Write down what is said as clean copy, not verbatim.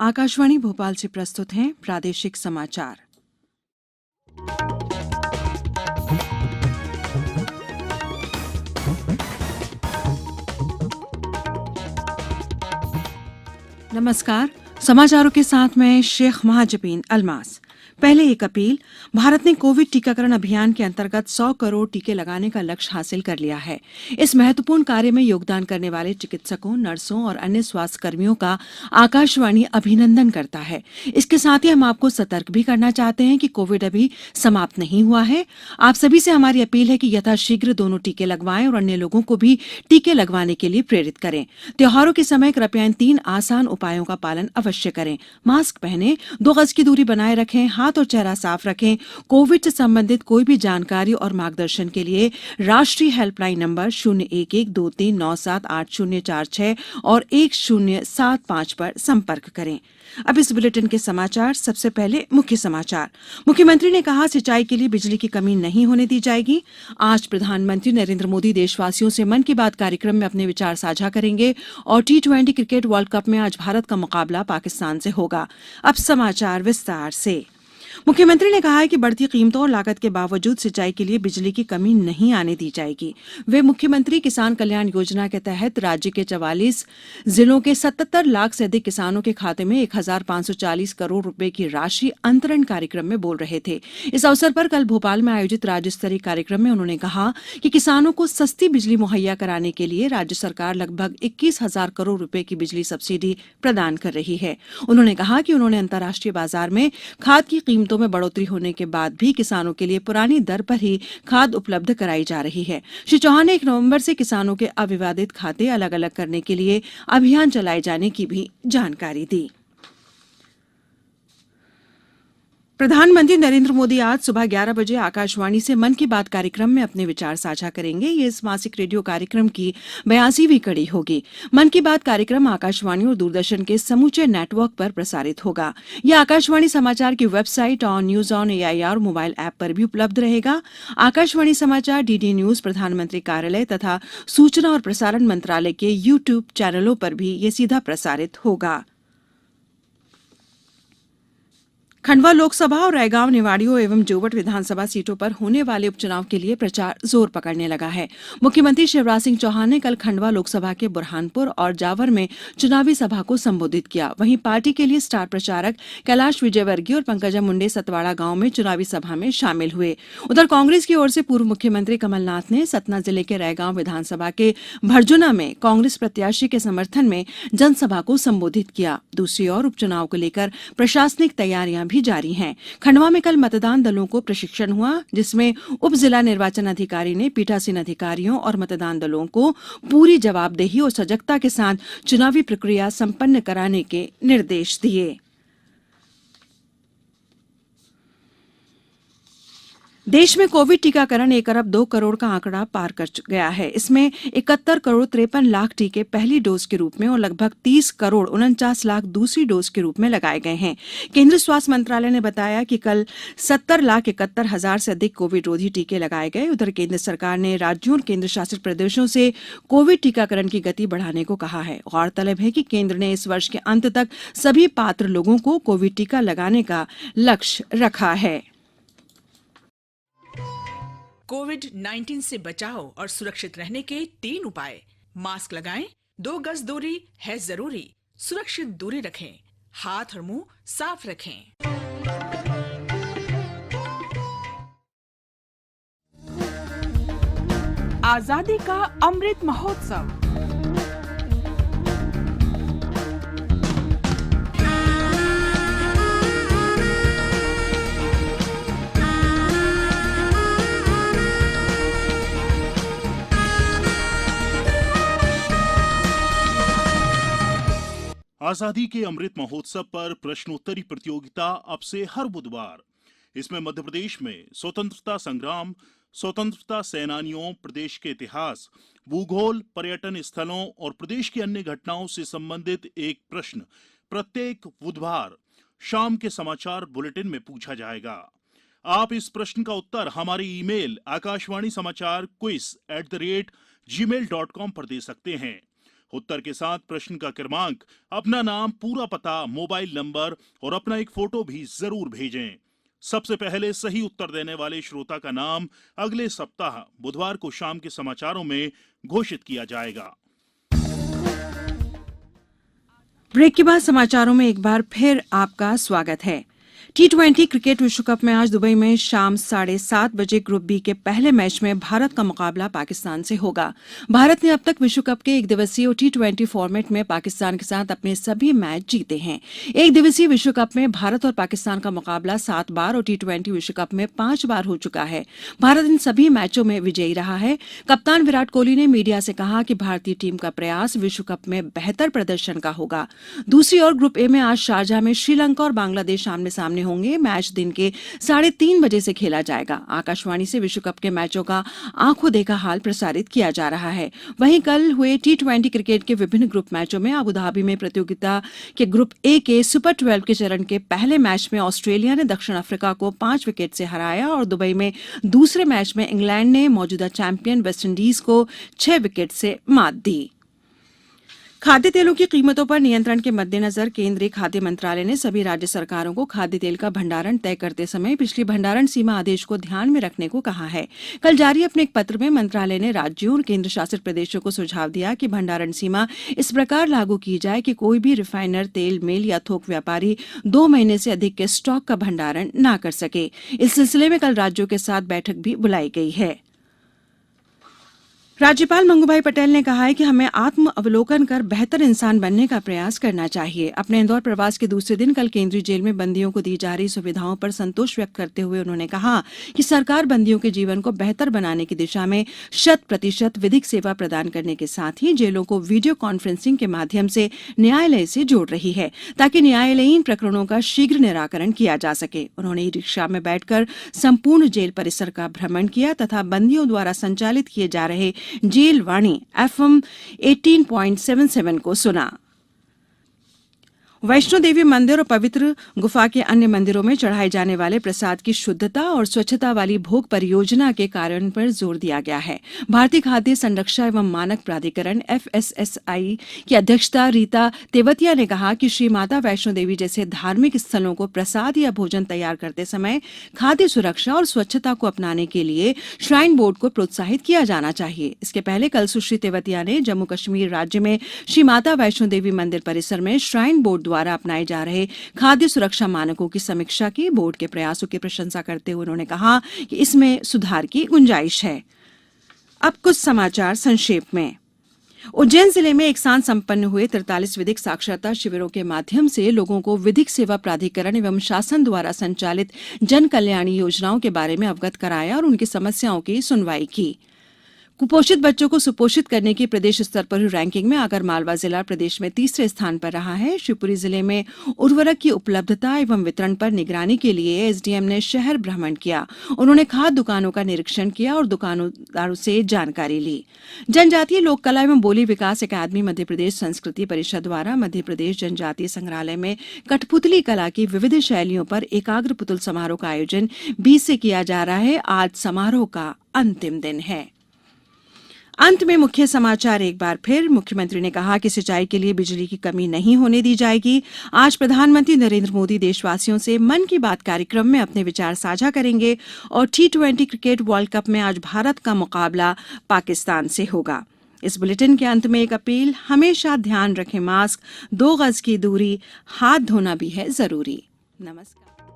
आकाशवाणी भोपाल से प्रस्तुत हैं प्रादेशिक समाचार। नमस्कार। समाचारों के साथ मैं शेख महाजबीन अल्मास। पहले एक अपील। भारत ने कोविड टीकाकरण अभियान के अंतर्गत 100 करोड़ टीके लगाने का लक्ष्य हासिल कर लिया है। इस महत्वपूर्ण कार्य में योगदान करने वाले चिकित्सकों, नर्सों और अन्य स्वास्थ्य कर्मियों का आकाशवाणी अभिनंदन करता है। इसके साथ ही हम आपको सतर्क भी करना चाहते हैं कि कोविड अभी समाप्त नहीं हुआ है। आप सभी से हमारी अपील है कि यथाशीघ्र दोनों टीके लगवाएं और अन्य लोगों को भी टीके लगवाने के लिए प्रेरित करें। त्योहारों के समय कृपया इन 3 आसान उपायों का पालन अवश्य करें। मास्क पहनें, 2 गज की दूरी बनाए रखें, हाथ और चेहरा साफ रखें। कोविड से संबंधित कोई भी जानकारी और मार्गदर्शन के लिए राष्ट्रीय हेल्पलाइन नंबर 011239780046 और 1075 पर संपर्क करें। अब इस बुलेटिन के समाचार। सबसे पहले मुख्य समाचार। मुख्यमंत्री ने कहा, सिंचाई के लिए बिजली की कमी नहीं होने दी जाएगी। आज प्रधानमंत्री नरेंद्र मोदी देशवासियों से मन की बात कार्यक्रम में अपने विचार साझा करेंगे और T20 क्रिकेट वर्ल्ड कप में आज भारत का मुकाबला पाकिस्तान से होगा। अब समाचार विस्तार से। मुख्यमंत्री ने कहा है कि बढ़ती कीमतों और लागत के बावजूद सिंचाई के लिए बिजली की कमी नहीं आने दी जाएगी। वे मुख्यमंत्री किसान कल्याण योजना के तहत राज्य के 44 जिलों के 77 लाख से अधिक किसानों के खाते में 1540 करोड़ रुपए की राशि अंतरण कार्यक्रम में बोल रहे थे। इस अवसर पर कल भोपाल में आयोजित राज्य स्तरीय कार्यक्रम में उन्होंने कहा कि किसानों को सस्ती बिजली मुहैया कराने के लिए राज्य सरकार लगभग 21,000 करोड़ रुपए की बिजली सब्सिडी प्रदान कर रही है। उन्होंने कहा कि उन्होंने अंतर्राष्ट्रीय बाजार में खाद की कीमतों में बढ़ोतरी होने के बाद भी किसानों के लिए पुरानी दर पर ही खाद उपलब्ध कराई जा रही है। श्री चौहान ने 1 नवंबर से किसानों के अविवादित खाते अलग अलग करने के लिए अभियान चलाए जाने की भी जानकारी दी। प्रधानमंत्री नरेंद्र मोदी आज सुबह 11 बजे आकाशवाणी से मन की बात कार्यक्रम में अपने विचार साझा करेंगे। ये इस मासिक रेडियो कार्यक्रम की 82वीं कड़ी होगी। मन की बात कार्यक्रम आकाशवाणी और दूरदर्शन के समूचे नेटवर्क पर प्रसारित होगा। यह आकाशवाणी समाचार की वेबसाइट और news on AIR mobile app पर भी उपलब्ध रहेगा। आकाशवाणी समाचार, DD न्यूज, प्रधानमंत्री कार्यालय तथा सूचना और प्रसारण मंत्रालय के YouTube चैनलों पर भी ये सीधा प्रसारित होगा। खंडवा लोकसभा और रैगांव, निवाड़ियों एवं जोवट विधानसभा सीटों पर होने वाले उपचुनाव के लिए प्रचार जोर पकड़ने लगा है। मुख्यमंत्री शिवराज सिंह चौहान ने कल खंडवा लोकसभा के बुरहानपुर और जावर में चुनावी सभा को संबोधित किया। वहीं पार्टी के लिए स्टार प्रचारक कैलाश विजयवर्गीय और पंकजा मुंडे सतवाड़ा गांव में चुनावी सभा में शामिल हुए। उधर कांग्रेस की ओर से पूर्व मुख्यमंत्री कमलनाथ ने सतना जिले के रैगांव विधानसभा के भरजुना में कांग्रेस प्रत्याशी के समर्थन में जनसभा को संबोधित किया। दूसरी ओर उपचुनाव को लेकर प्रशासनिक तैयारियां भी जारी हैं। खंडवा में कल मतदान दलों को प्रशिक्षण हुआ, जिसमें उप जिला निर्वाचन अधिकारी ने पीठासीन अधिकारियों और मतदान दलों को पूरी जवाबदेही और सजगता के साथ चुनावी प्रक्रिया संपन्न कराने के निर्देश दिए। देश में कोविड टीकाकरण 1 अरब 2 करोड़ का आंकड़ा पार कर गया है। इसमें 71 करोड़ 53 लाख टीके पहली डोज के रूप में और लगभग 30 करोड़ 49 लाख दूसरी डोज के रूप में लगाए गए हैं। केंद्रीय स्वास्थ्य मंत्रालय ने बताया कि कल 70,71,000 से अधिक कोविड रोधी टीके लगाए गए। उधर केंद्र सरकार ने राज्यों और केंद्र शासित प्रदेशों से कोविड टीकाकरण की गति बढ़ाने को कहा है। गौरतलब है कि केंद्र ने इस वर्ष के अंत तक सभी पात्र लोगों को कोविड टीका लगाने का लक्ष्य रखा है। कोविड-19 से बचाव और सुरक्षित रहने के 3 उपाय। मास्क लगाएं, 2 गज दूरी है जरूरी, सुरक्षित दूरी रखें, हाथ और मुंह साफ रखें। आजादी का अमृत महोत्सव। आजादी के अमृत महोत्सव पर प्रश्नोत्तरी प्रतियोगिता अब से हर बुधवार। इसमें मध्य प्रदेश में स्वतंत्रता संग्राम, स्वतंत्रता सेनानियों, प्रदेश के इतिहास, भूगोल, पर्यटन स्थलों और प्रदेश की अन्य घटनाओं से संबंधित एक प्रश्न प्रत्येक बुधवार शाम के समाचार बुलेटिन में पूछा जाएगा। आप इस प्रश्न का उत्तर हमारे ईमेल आकाशवाणी समाचार quiz@gmail.com पर दे सकते हैं। उत्तर के साथ प्रश्न का क्रमांक, अपना नाम, पूरा पता, मोबाइल नंबर और अपना एक फोटो भी जरूर भेजें। सबसे पहले सही उत्तर देने वाले श्रोता का नाम अगले सप्ताह बुधवार को शाम के समाचारों में घोषित किया जाएगा। ब्रेक के बाद समाचारों में एक बार फिर आपका स्वागत है। T20 क्रिकेट विश्व कप में आज दुबई में शाम 7:30 बजे ग्रुप बी के पहले मैच में भारत का मुकाबला पाकिस्तान से होगा। भारत ने अब तक विश्व कप के एक दिवसीय T20 फॉर्मेट में पाकिस्तान के साथ अपने सभी मैच जीते हैं। एक दिवसीय विश्व कप में भारत और पाकिस्तान का मुकाबला 7 बार और T20 विश्व कप में 5 बार हो चुका है। भारत इन सभी मैचों में विजयी रहा है। कप्तान विराट कोहली ने मीडिया से कहा कि भारतीय टीम का प्रयास विश्व कप में बेहतर प्रदर्शन का होगा। दूसरी ओर ग्रुप ए में आज शारजाह में श्रीलंका और बांग्लादेश आमने सामने होंगे। मैच दिन के 3:30 बजे से खेला जाएगा। आकाशवाणी से विश्व कप के मैचों का आंखों देखा हाल प्रसारित किया जा रहा है। वहीं कल हुए T20 क्रिकेट के विभिन्न ग्रुप मैचों में अबू धाबी में प्रतियोगिता के ग्रुप ए के सुपर 12 के चरण के पहले मैच में ऑस्ट्रेलिया ने दक्षिण अफ्रीका को 5 विकेट से हराया और दुबई में दूसरे मैच में इंग्लैंड ने मौजूदा चैंपियन वेस्टइंडीज को 6 विकेट से मात दी। खाद्य तेलों की कीमतों पर नियंत्रण के मद्देनजर केंद्रीय खाद्य मंत्रालय ने सभी राज्य सरकारों को खाद्य तेल का भंडारण तय करते समय पिछली भंडारण सीमा आदेश को ध्यान में रखने को कहा है। कल जारी अपने एक पत्र में मंत्रालय ने राज्यों और केंद्र शासित प्रदेशों को सुझाव दिया कि भंडारण सीमा इस प्रकार लागू की जाए कि कोई भी रिफाइनर, तेल मिल या थोक व्यापारी 2 महीने से अधिक के स्टॉक का भंडारण न कर सके। इस सिलसिले में कल राज्यों के साथ बैठक भी बुलाई गई है। राज्यपाल मंगूभाई पटेल ने कहा है कि हमें आत्म अवलोकन कर बेहतर इंसान बनने का प्रयास करना चाहिए। अपने इंदौर प्रवास के दूसरे दिन कल केंद्रीय जेल में बंदियों को दी जा रही सुविधाओं पर संतोष व्यक्त करते हुए उन्होंने कहा कि सरकार बंदियों के जीवन को बेहतर बनाने की दिशा में 100% विधिक सेवा प्रदान करने के साथ ही जेलों को वीडियो कॉन्फ्रेंसिंग के माध्यम से न्यायालय से जोड़ रही है ताकि न्यायालयीन प्रकरणों का शीघ्र निराकरण किया जा सके। उन्होंने रिक्शा में बैठकर संपूर्ण जेल परिसर का भ्रमण किया तथा बंदियों द्वारा संचालित किए जा रहे जेल वाणी FM 18.77 को सुना। वैष्णो देवी मंदिर और पवित्र गुफा के अन्य मंदिरों में चढ़ाए जाने वाले प्रसाद की शुद्धता और स्वच्छता वाली भोग परियोजना के कार्यान्वयन पर जोर दिया गया है। भारतीय खाद्य संरक्षा एवं मानक प्राधिकरण FSSAI की अध्यक्षता रीता तेवतिया ने कहा कि श्री माता वैष्णो देवी जैसे धार्मिक स्थलों को प्रसाद या भोजन तैयार करते समय खाद्य सुरक्षा और स्वच्छता को अपनाने के लिए श्राइन बोर्ड को प्रोत्साहित किया जाना चाहिए। इसके पहले कल सुश्री तेवतिया ने जम्मू कश्मीर राज्य में श्री माता वैष्णो देवी मंदिर परिसर में श्राइन बोर्ड द्वारा अपनाए जा रहे खाद्य सुरक्षा मानकों की समीक्षा की। बोर्ड के प्रयासों की प्रशंसा करते हुए उन्होंने कहा कि इसमें सुधार की गुंजाइश है। अब कुछ समाचार संक्षेप में। उज्जैन जिले में एक साथ संपन्न हुए 43 विधिक साक्षरता शिविरों के माध्यम से लोगों को विधिक सेवा प्राधिकरण एवं शासन द्वारा संचालित जन कल्याणी योजनाओं के बारे में अवगत कराया और उनकी समस्याओं की सुनवाई की। कुपोषित बच्चों को सुपोषित करने की प्रदेश स्तर पर हुई रैंकिंग में आगरमालवा जिला प्रदेश में तीसरे स्थान पर रहा है। शिवपुरी जिले में उर्वरक की उपलब्धता एवं वितरण पर निगरानी के लिए SDM ने शहर भ्रमण किया। उन्होंने खाद दुकानों का निरीक्षण किया और दुकानदारों से जानकारी ली। जनजातीय लोक कला एवं बोली विकास अकादमी मध्य प्रदेश संस्कृति परिषद द्वारा मध्य प्रदेश जनजातीय संग्रहालय में कठपुतली कला की विविध शैलियों पर एकाग्र पुतुल समारोह का आयोजन 20 से किया जा रहा है। आज समारोह का अंतिम दिन है। अंत में मुख्य समाचार एक बार फिर। मुख्यमंत्री ने कहा कि सिंचाई के लिए बिजली की कमी नहीं होने दी जाएगी। आज प्रधानमंत्री नरेंद्र मोदी देशवासियों से मन की बात कार्यक्रम में अपने विचार साझा करेंगे और T20 क्रिकेट वर्ल्ड कप में आज भारत का मुकाबला पाकिस्तान से होगा। इस बुलेटिन के अंत में एक अपील, हमेशा ध्यान रखें मास्क, 2 गज की दूरी, हाथ धोना भी है जरूरी। नमस्कार।